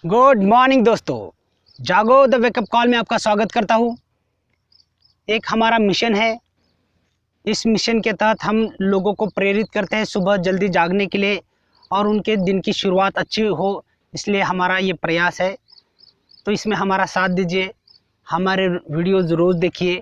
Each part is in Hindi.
गुड मॉर्निंग दोस्तों, जागो द वेकअप कॉल में आपका स्वागत करता हूँ। एक हमारा मिशन है। इस मिशन के तहत हम लोगों को प्रेरित करते हैं सुबह जल्दी जागने के लिए और उनके दिन की शुरुआत अच्छी हो, इसलिए हमारा ये प्रयास है। तो इसमें हमारा साथ दीजिए, हमारे वीडियोज़ रोज़ देखिए,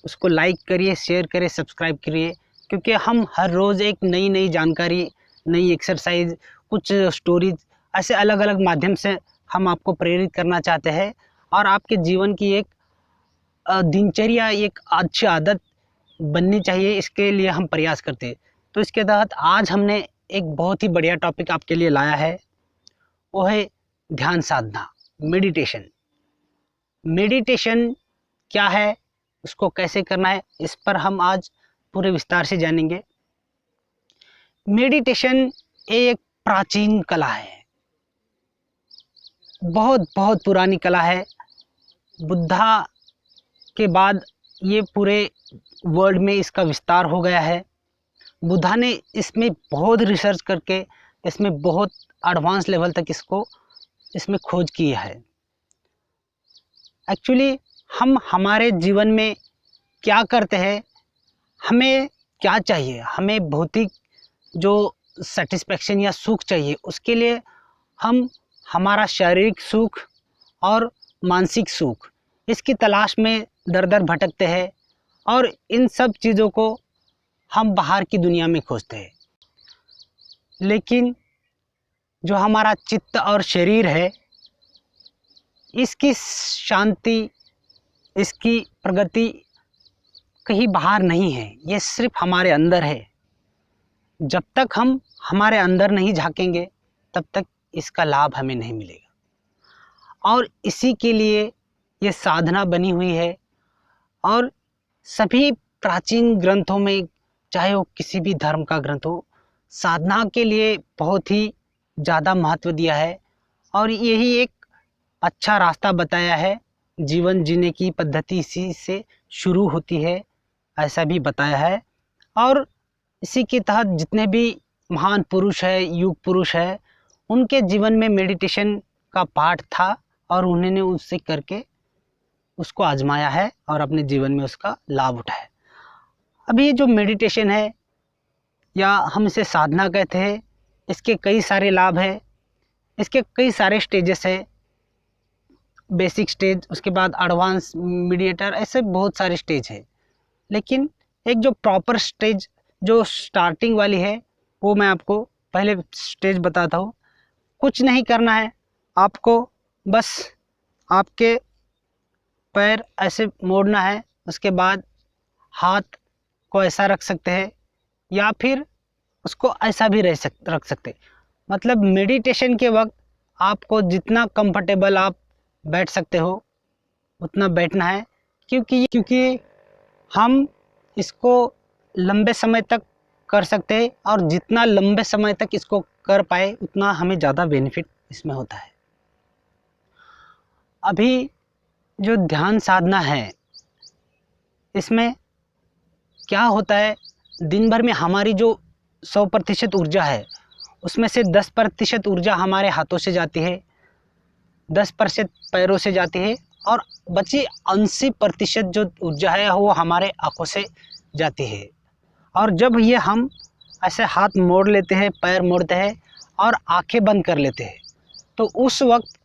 उसको लाइक करिए, शेयर करिए, सब्सक्राइब करिए, क्योंकि हम हर रोज़ एक नई नई जानकारी, नई एक्सरसाइज, कुछ स्टोरीज, ऐसे अलग अलग माध्यम से हम आपको प्रेरित करना चाहते हैं और आपके जीवन की एक दिनचर्या, एक अच्छी आदत बननी चाहिए, इसके लिए हम प्रयास करते हैं। तो इसके तहत आज हमने एक बहुत ही बढ़िया टॉपिक आपके लिए लाया है, वो है ध्यान साधना, मेडिटेशन। मेडिटेशन क्या है, उसको कैसे करना है, इस पर हम आज पूरे विस्तार से जानेंगे। मेडिटेशन एक प्राचीन कला है, बहुत बहुत पुरानी कला है। बुद्धा के बाद ये पूरे वर्ल्ड में इसका विस्तार हो गया है। बुद्धा ने इसमें बहुत रिसर्च करके इसमें बहुत एडवांस लेवल तक इसमें खोज की है। एक्चुअली हम हमारे जीवन में क्या करते हैं, हमें क्या चाहिए, हमें भौतिक जो सेटिस्फेक्शन या सुख चाहिए, उसके लिए हम हमारा शारीरिक सुख और मानसिक सुख, इसकी तलाश में दर दर भटकते हैं और इन सब चीज़ों को हम बाहर की दुनिया में खोजते हैं। लेकिन जो हमारा चित्त और शरीर है, इसकी शांति, इसकी प्रगति कहीं बाहर नहीं है, ये सिर्फ हमारे अंदर है। जब तक हम हमारे अंदर नहीं झांकेंगे तब तक इसका लाभ हमें नहीं मिलेगा। और इसी के लिए ये साधना बनी हुई है और सभी प्राचीन ग्रंथों में, चाहे वो किसी भी धर्म का ग्रंथ हो, साधना के लिए बहुत ही ज़्यादा महत्व दिया है और यही एक अच्छा रास्ता बताया है। जीवन जीने की पद्धति इसी से शुरू होती है, ऐसा भी बताया है। और इसी के तहत जितने भी महान पुरुष है, युग पुरुष है, उनके जीवन में मेडिटेशन का पाठ था और उन्होंने उससे करके उसको आजमाया है और अपने जीवन में उसका लाभ उठाया। अभी जो मेडिटेशन है, या हम इसे साधना कहते हैं, इसके कई सारे लाभ हैं, इसके कई सारे स्टेजेस है। बेसिक स्टेज, उसके बाद एडवांस, मीडिएटर, ऐसे बहुत सारे स्टेज है। लेकिन एक जो प्रॉपर स्टेज, जो स्टार्टिंग वाली है, वो मैं आपको पहले स्टेज बताता हूँ। कुछ नहीं करना है आपको, बस आपके पैर ऐसे मोड़ना है, उसके बाद हाथ को ऐसा रख सकते हैं या फिर उसको ऐसा भी रख सकते हैं। मतलब मेडिटेशन के वक्त आपको जितना कंफर्टेबल आप बैठ सकते हो उतना बैठना है, क्योंकि हम इसको लंबे समय तक कर सकते हैं और जितना लंबे समय तक इसको कर पाए उतना हमें ज़्यादा बेनिफिट इसमें होता है। अभी जो ध्यान साधना है, इसमें क्या होता है, दिन भर में हमारी जो 100% ऊर्जा है, उसमें से 10% ऊर्जा हमारे हाथों से जाती है, 10% पैरों से जाती है और बची 80% जो ऊर्जा है वो हमारे आँखों से जाती है। और जब ये हम ऐसे हाथ मोड़ लेते हैं, पैर मोड़ते हैं और आंखें बंद कर लेते हैं, तो उस वक्त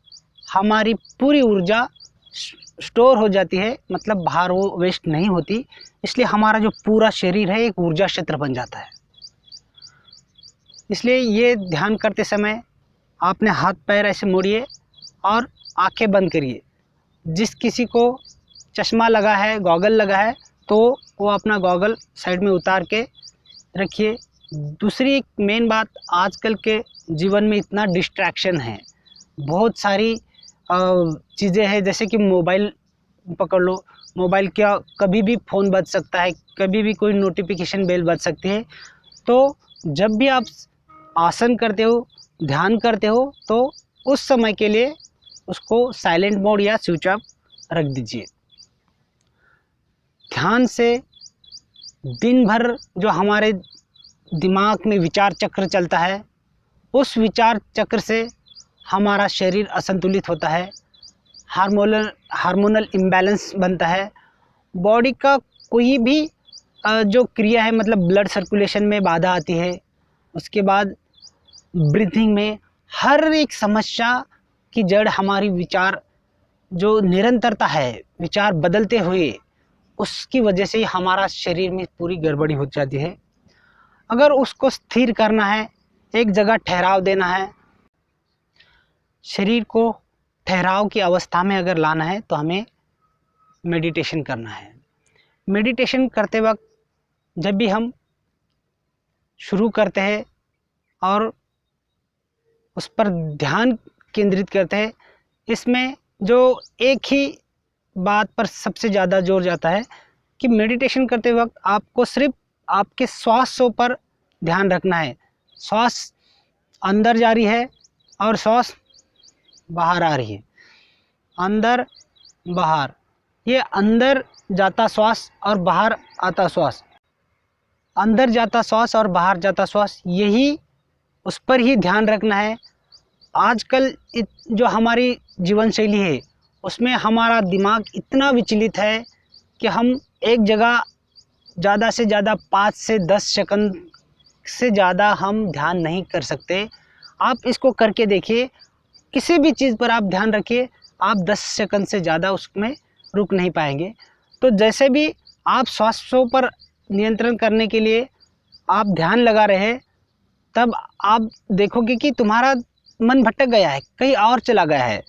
हमारी पूरी ऊर्जा स्टोर हो जाती है, मतलब बाहर वो वेस्ट नहीं होती। इसलिए हमारा जो पूरा शरीर है एक ऊर्जा क्षेत्र बन जाता है। इसलिए ये ध्यान करते समय आपने हाथ पैर ऐसे मोड़िए और आंखें बंद करिए। जिस किसी को चश्मा लगा है, गॉगल लगा है, तो वो अपना गॉगल साइड में उतार के रखिए। दूसरी एक मेन बात, आजकल के जीवन में इतना डिस्ट्रैक्शन है, बहुत सारी चीज़ें हैं, जैसे कि मोबाइल पकड़ लो, मोबाइल क्या कभी भी फ़ोन बज सकता है, कभी भी कोई नोटिफिकेशन बेल बज सकती है। तो जब भी आप आसन करते हो, ध्यान करते हो, तो उस समय के लिए उसको साइलेंट मोड या स्विच ऑफ रख दीजिए। ध्यान से दिन भर जो हमारे दिमाग में विचार चक्र चलता है, उस विचार चक्र से हमारा शरीर असंतुलित होता है, हार्मोनल इम्बैलेंस बनता है, बॉडी का कोई भी जो क्रिया है, मतलब ब्लड सर्कुलेशन में बाधा आती है, उसके बाद ब्रीथिंग में, हर एक समस्या की जड़ हमारी विचार, जो निरंतरता है विचार बदलते हुए, उसकी वजह से ही हमारा शरीर में पूरी गड़बड़ी हो जाती है। अगर उसको स्थिर करना है, एक जगह ठहराव देना है, शरीर को ठहराव की अवस्था में अगर लाना है तो हमें मेडिटेशन करना है। मेडिटेशन करते वक्त जब भी हम शुरू करते हैं और उस पर ध्यान केंद्रित करते हैं, इसमें जो एक ही बात पर सबसे ज़्यादा जोर जाता है कि मेडिटेशन करते वक्त आपको सिर्फ आपके श्वासों पर ध्यान रखना है। श्वास अंदर जा रही है और श्वास बाहर आ रही है, अंदर बाहर, ये अंदर जाता श्वास और बाहर आता श्वास, अंदर जाता श्वास और बाहर जाता श्वास, यही उस पर ही ध्यान रखना है। आजकल जो हमारी जीवन शैली है उसमें हमारा दिमाग इतना विचलित है कि हम एक जगह ज़्यादा से ज़्यादा 5 से 10 सेकंड से ज़्यादा हम ध्यान नहीं कर सकते। आप इसको करके देखिए, किसी भी चीज़ पर आप ध्यान रखिए, आप 10 सेकंड से ज़्यादा उसमें रुक नहीं पाएंगे। तो जैसे भी आप श्वासों पर नियंत्रण करने के लिए आप ध्यान लगा रहे हैं, तब आप देखोगे कि तुम्हारा मन भटक गया है, कहीं और चला गया है।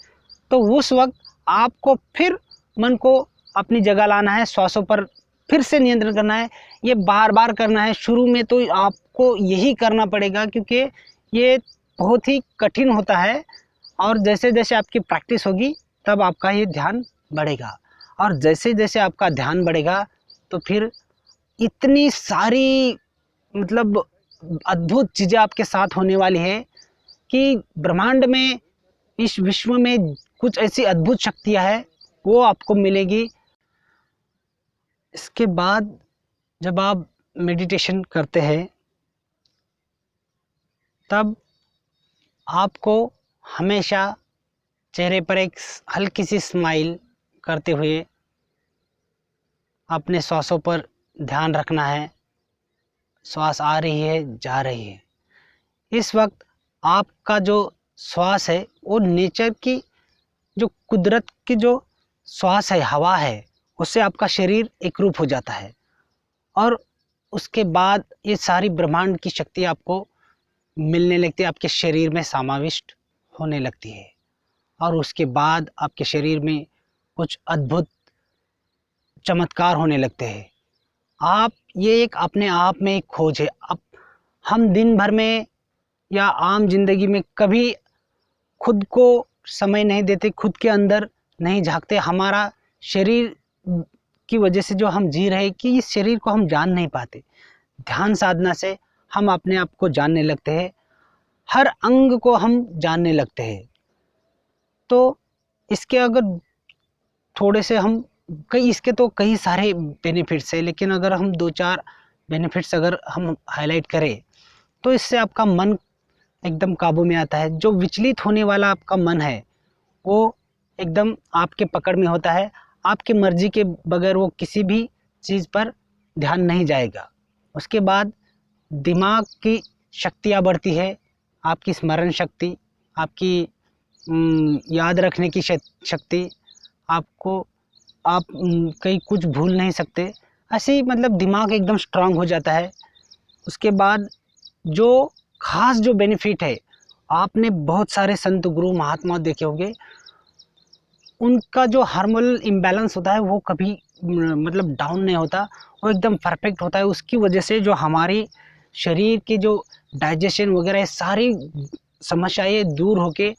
तो उस वक्त आपको फिर मन को अपनी जगह लाना है, श्वासों पर फिर से नियंत्रण करना है। ये बार बार करना है। शुरू में तो आपको यही करना पड़ेगा क्योंकि ये बहुत ही कठिन होता है, और जैसे जैसे आपकी प्रैक्टिस होगी तब आपका ये ध्यान बढ़ेगा, और जैसे जैसे आपका ध्यान बढ़ेगा तो फिर इतनी सारी, मतलब अद्भुत चीज़ें आपके साथ होने वाली है कि ब्रह्मांड में, इस विश्व में कुछ ऐसी अद्भुत शक्तियाँ हैं वो आपको मिलेगी। इसके बाद जब आप मेडिटेशन करते हैं तब आपको हमेशा चेहरे पर एक हल्की सी स्माइल करते हुए अपने श्वासों पर ध्यान रखना है। श्वास आ रही है, जा रही है। इस वक्त आपका जो श्वास है वो नेचर की, जो कुदरत की जो श्वास है, हवा है, उससे आपका शरीर एकरूप हो जाता है, और उसके बाद ये सारी ब्रह्मांड की शक्ति आपको मिलने लगती है, आपके शरीर में समाविष्ट होने लगती है, और उसके बाद आपके शरीर में कुछ अद्भुत चमत्कार होने लगते हैं। आप, ये एक अपने आप में एक खोज है। अब हम दिन भर में या आम जिंदगी में कभी खुद को समय नहीं देते, खुद के अंदर नहीं झांकते। हमारा शरीर की वजह से जो हम जी रहे हैं कि इस शरीर को हम जान नहीं पाते। ध्यान साधना से हम अपने आप को जानने लगते हैं, हर अंग को हम जानने लगते हैं। तो इसके अगर थोड़े से हम इसके तो कई सारे बेनिफिट्स हैं, लेकिन अगर हम 2-4 बेनिफिट्स अगर हम हाईलाइट करें तो इससे आपका मन एकदम काबू में आता है। जो विचलित होने वाला आपका मन है वो एकदम आपके पकड़ में होता है। आपकी मर्जी के बगैर वो किसी भी चीज़ पर ध्यान नहीं जाएगा। उसके बाद दिमाग की शक्तियाँ बढ़ती है, आपकी स्मरण शक्ति, आपकी याद रखने की शक्ति, आपको आप कहीं कुछ भूल नहीं सकते। ऐसे ही मतलब दिमाग एकदम स्ट्रांग हो जाता है। उसके बाद जो खास जो बेनिफिट है, आपने बहुत सारे संत गुरु महात्मा देखे होंगे, उनका जो हार्मोनल इम्बैलेंस होता है वो कभी मतलब डाउन नहीं होता, वो एकदम परफेक्ट होता है। उसकी वजह से जो हमारी शरीर की जो डाइजेशन वगैरह सारी समस्याएं दूर होके,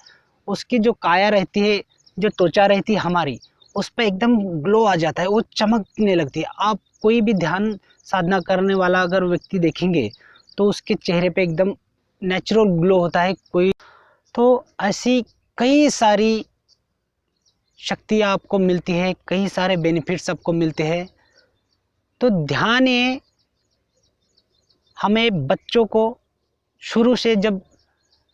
उसकी जो काया रहती है, जो त्वचा रहती है हमारी, उस पर एकदम ग्लो आ जाता है, वो चमकने लगती है। आप कोई भी ध्यान साधना करने वाला अगर व्यक्ति देखेंगे तो उसके चेहरे पे एकदम नेचुरल ग्लो होता है कोई। तो ऐसी कई सारी शक्तियाँ आपको मिलती है, कई सारे बेनिफिट्स आपको मिलते हैं। तो ध्यान ये हमें बच्चों को शुरू से, जब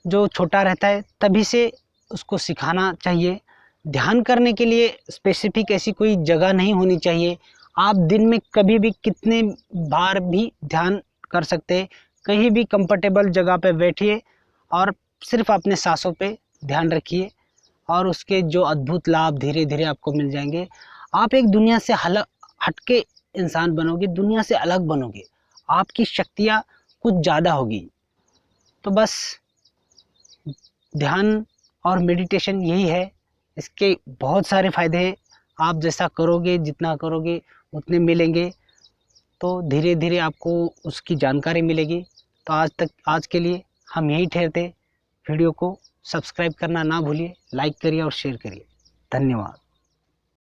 जो छोटा रहता है तभी से उसको सिखाना चाहिए। ध्यान करने के लिए स्पेसिफिक ऐसी कोई जगह नहीं होनी चाहिए। आप दिन में कभी भी कितने बार भी ध्यान कर सकते हैं। कहीं भी कंफर्टेबल जगह पे बैठिए और सिर्फ अपने सांसों पे ध्यान रखिए और उसके जो अद्भुत लाभ धीरे धीरे आपको मिल जाएंगे। आप एक दुनिया से हटके इंसान बनोगे, दुनिया से अलग बनोगे, आपकी शक्तियाँ कुछ ज़्यादा होगी। तो बस ध्यान और मेडिटेशन यही है, इसके बहुत सारे फ़ायदे हैं। आप जैसा करोगे, जितना करोगे उतने मिलेंगे, तो धीरे धीरे आपको उसकी जानकारी मिलेगी। तो आज के लिए हम यही ठहरते। वीडियो को सब्सक्राइब करना ना भूलिए, लाइक करिए और शेयर करिए। धन्यवाद।